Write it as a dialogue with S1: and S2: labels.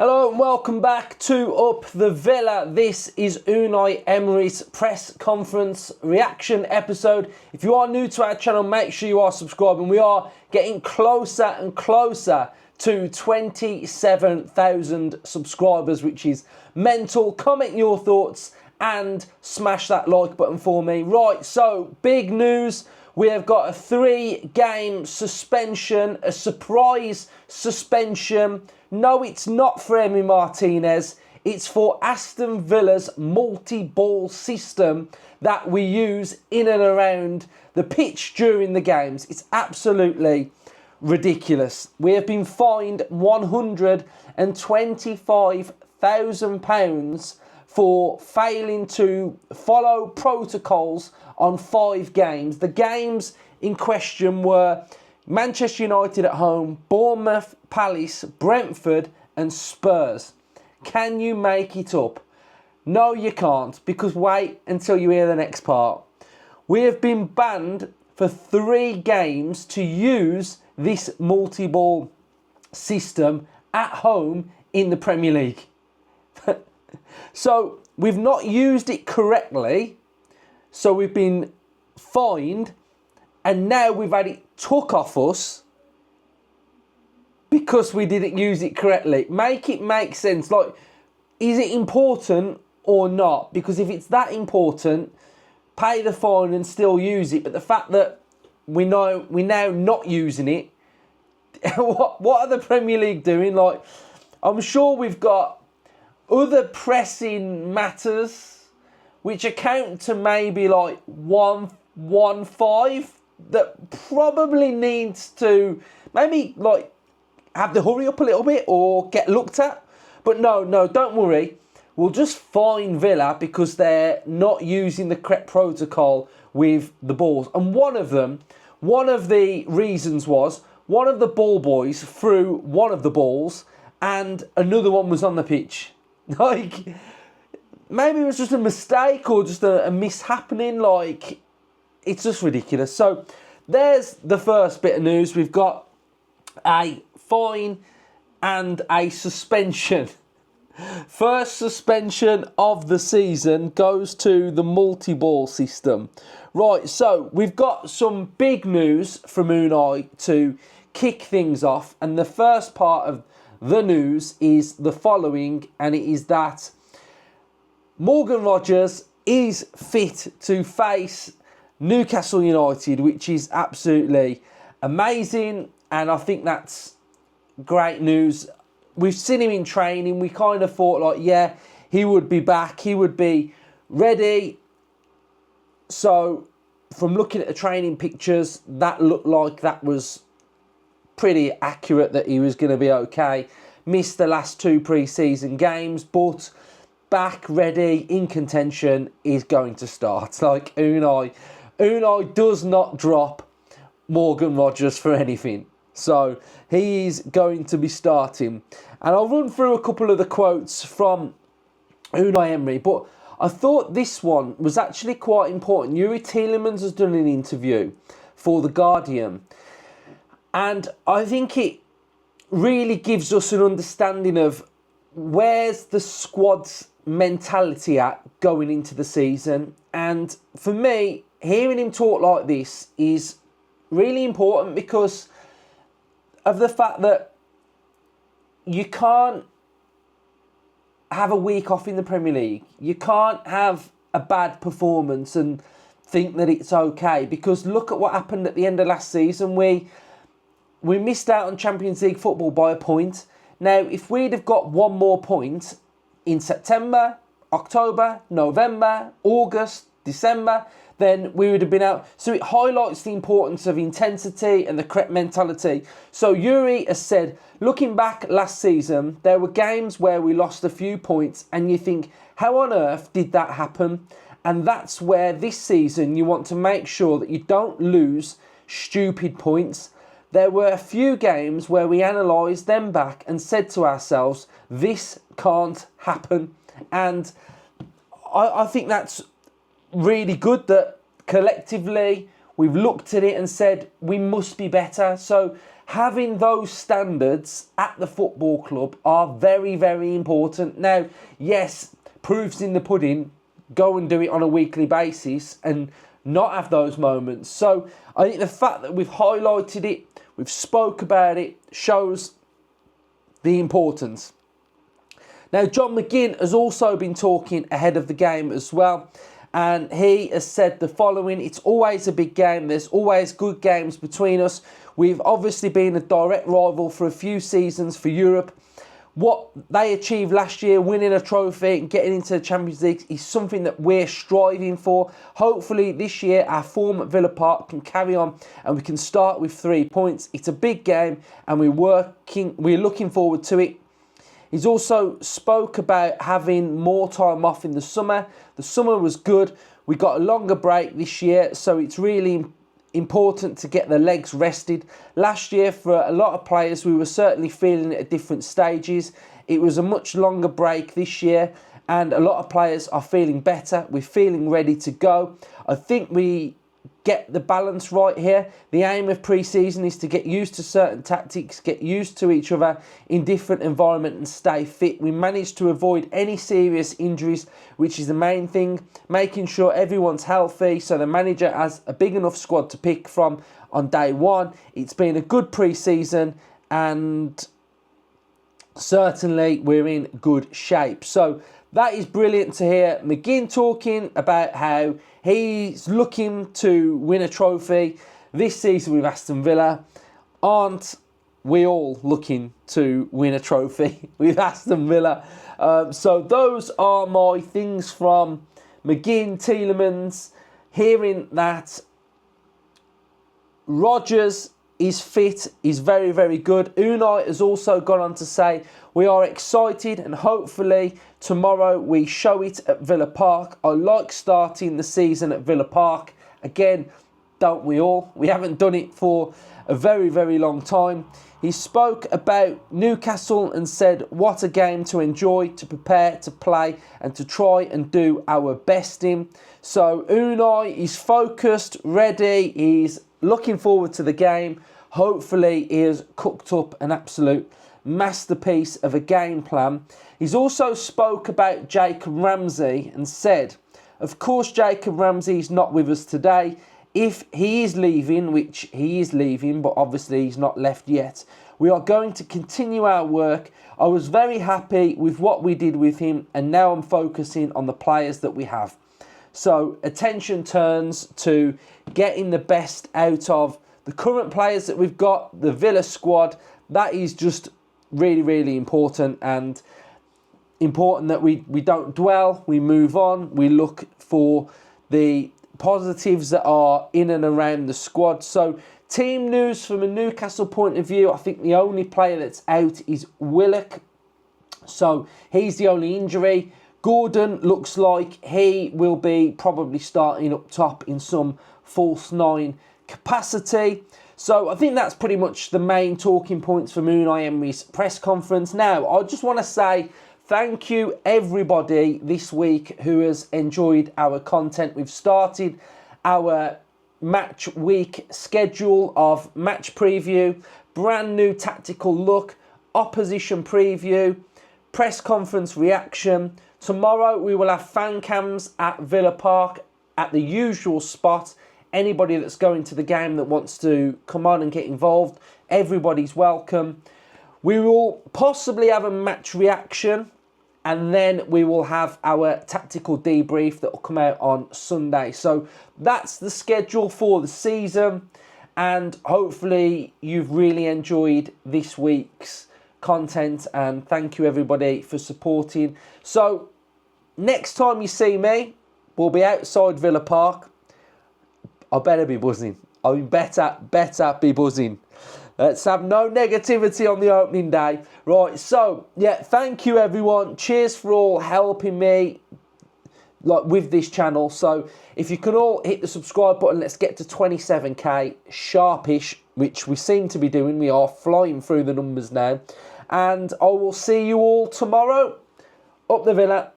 S1: Hello and welcome back to Up the Villa. This is Unai Emery's press conference reaction episode. If you are new to our channel, make sure you are subscribing. We are getting closer and closer to 27,000 subscribers, which is mental. Comment your thoughts and smash that like button for me. Right, so big news. We have got a 3-game suspension, a surprise suspension. No, it's not for Emi Martinez. It's for Aston Villa's multi-ball system that we use in and around the pitch during the games. It's absolutely ridiculous. We have been fined £125,000 for failing to follow protocols on 5 games. The games in question were Manchester United at home, Bournemouth, Palace, Brentford and Spurs. Can you make it up? No, you can't, because wait until you hear the next part. We have been banned for 3 games to use this multi-ball system at home in the Premier League. So we've not used it correctly, so we've been fined, and now we've had it took off us because we didn't use it correctly. Make it make sense. Like, is it important or not? Because if it's that important, pay the fine and still use it. But the fact that we're now not using it, what are the Premier League doing? Like, I'm sure we've got other pressing matters which account to maybe like 1-5 that probably needs to maybe like have to hurry up a little bit or get looked at. But no, don't worry. We'll just fine Villa because they're not using the correct protocol with the balls. And one of the reasons was one of the ball boys threw one of the balls and another one was on the pitch. Like, maybe it was just a mistake or just a mishappening. Like, it's just ridiculous. So there's the first bit of news. We've got a fine and a suspension. First suspension of the season goes to the multi-ball system. Right, so we've got some big news from Unai to kick things off. And the first part of the news is the following, and it is that Morgan Rogers is fit to face Newcastle United, which is absolutely amazing, and I think that's great news. We've seen him in training. We kind of thought, like, yeah, he would be back, he would be ready. So from looking at the training pictures, that looked like that was pretty accurate, that he was going to be okay. Missed the last 2 pre-season games, but back, ready, in contention, is going to start. Like, Unai does not drop Morgan Rogers for anything. So he is going to be starting. And I'll run through a couple of the quotes from Unai Emery, but I thought this one was actually quite important. Yuri Tielemans has done an interview for The Guardian, and I think it really gives us an understanding of where's the squad's mentality at going into the season. And for me, hearing him talk like this is really important because of the fact that you can't have a week off in the Premier League. You can't have a bad performance and think that it's okay, because look at what happened at the end of last season. We missed out on Champions League football by a point. Now, if we'd have got one more point in September, October, November, August, December, then we would have been out. So it highlights the importance of intensity and the correct mentality. So Yuri has said, looking back last season, there were games where we lost a few points and you think, how on earth did that happen? And that's where this season you want to make sure that you don't lose stupid points. There were a few games where we analysed them back and said to ourselves, this can't happen. And I think that's really good that collectively we've looked at it and said we must be better. So having those standards at the football club are very, very important. Now, yes, proof's in the pudding. Go and do it on a weekly basis and not have those moments. So I think the fact that we've highlighted it, we've spoke about it, shows the importance. Now, John McGinn has also been talking ahead of the game as well. And he has said the following: it's always a big game. There's always good games between us. We've obviously been a direct rival for a few seasons for Europe. What they achieved last year, winning a trophy and getting into the Champions League, is something that we're striving for. Hopefully this year our form at Villa Park can carry on and we can start with 3 points. It's a big game and we're looking forward to it. He's also spoke about having more time off in the summer. The summer was good. We got a longer break this year, so it's really important to get the legs rested. Last year, for a lot of players, we were certainly feeling it at different stages. It was a much longer break this year, and a lot of players are feeling better. We're feeling ready to go. I think we get the balance right here. The aim of pre-season is to get used to certain tactics, get used to each other in different environments and stay fit. We managed to avoid any serious injuries, which is the main thing, making sure everyone's healthy so the manager has a big enough squad to pick from on day one. It's been a good pre-season and certainly we're in good shape. So that is brilliant to hear. McGinn talking about how he's looking to win a trophy this season with Aston Villa. Aren't we all looking to win a trophy with Aston Villa? So those are my things from McGinn, Tielemans, hearing that Rodgers is fit, is very, very good. Unai has also gone on to say, we are excited and hopefully tomorrow we show it at Villa Park. I like starting the season at Villa Park. Again, don't we all? We haven't done it for a very, very long time. He spoke about Newcastle and said, what a game to enjoy, to prepare, to play and to try and do our best in. So Unai is focused, ready, he's looking forward to the game. Hopefully he has cooked up an absolute masterpiece of a game plan. He's also spoke about Jacob Ramsey and said, of course Jacob Ramsey is not with us today. If he is leaving, which he is leaving, but obviously he's not left yet, we are going to continue our work. I was very happy with what we did with him and now I'm focusing on the players that we have. So attention turns to getting the best out of the current players that we've got, the Villa squad. That is just really, really important, and important that we don't dwell, we move on, we look for the positives that are in and around the squad. So team news from a Newcastle point of view, I think the only player that's out is Willock. So he's the only injury. Gordon looks like he will be probably starting up top in some false nine capacity. So I think that's pretty much the main talking points from Unai Emery's press conference. Now, I just want to say thank you everybody this week who has enjoyed our content. We've started our match week schedule of match preview, brand new tactical look, opposition preview, press conference reaction. Tomorrow we will have fan cams at Villa Park at the usual spot. Anybody that's going to the game that wants to come on and get involved, everybody's welcome. We will possibly have a match reaction and then we will have our tactical debrief that will come out on Sunday. So that's the schedule for the season, and hopefully you've really enjoyed this week's content, and thank you everybody for supporting. So next time you see me, we'll be outside Villa Park. I better be buzzing. I mean, better be buzzing. Let's have no negativity on the opening day. Right, so, yeah, thank you, everyone. Cheers for all helping me with this channel. So, if you can all hit the subscribe button, let's get to 27k sharpish, which we seem to be doing. We are flying through the numbers now. And I will see you all tomorrow. Up the Villa.